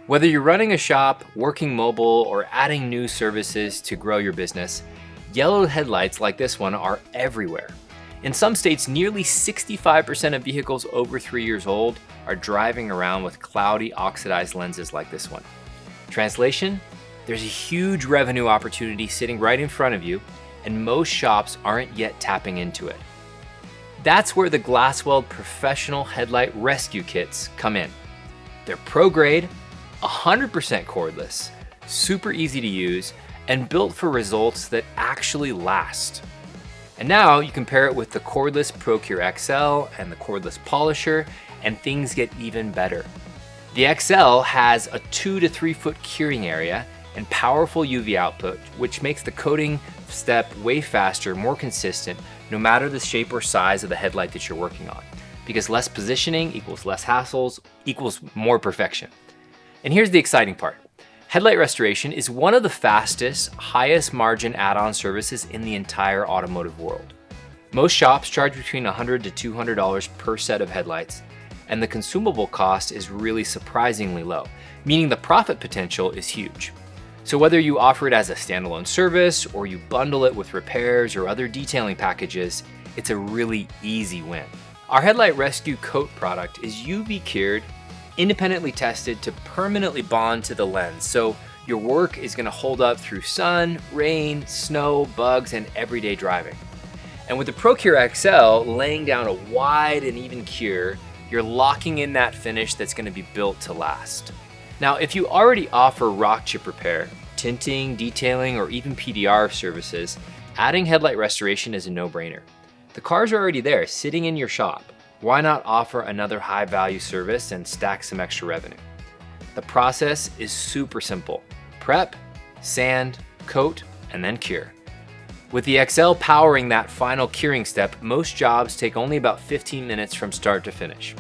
Whether you're running a shop, working mobile, or adding new services to grow your business, yellow headlights like this one are everywhere. In some states, nearly 65% of vehicles over 3 years old are driving around with cloudy oxidized lenses like this one. Translation? There's a huge revenue opportunity sitting right in front of you, and most shops aren't yet tapping into it. That's where the GlasWeld Professional Headlight Rescue Kits come in. They're pro-grade, 100% cordless, super easy to use, and built for results that actually last. And now you compare it with the cordless ProCure XL and the cordless polisher, and things get even better. The XL has a 2 to 3 foot curing area and powerful UV output, which makes the coating step way faster, more consistent, no matter the shape or size of the headlight that you're working on. Because less positioning equals less hassles equals more perfection. And here's the exciting part. Headlight restoration is one of the fastest, highest margin add-on services in the entire automotive world. Most shops charge between $100 to $200 per set of headlights, and the consumable cost is really surprisingly low, meaning the profit potential is huge. So whether you offer it as a standalone service or you bundle it with repairs or other detailing packages, it's a really easy win. Our Headlight Rescue Coat product is UV cured, independently tested to permanently bond to the lens, so your work is going to hold up through sun, rain, snow, bugs, and everyday driving. And with the ProCure XL laying down a wide and even cure, you're locking in that finish that's going to be built to last. Now, if you already offer rock chip repair, tinting, detailing, or even PDR services, adding headlight restoration is a no-brainer. The cars are already there, sitting in your shop. Why not offer another high-value service and stack some extra revenue? The process is super simple. Prep, sand, coat, and then cure. With the XL powering that final curing step, most jobs take only about 15 minutes from start to finish.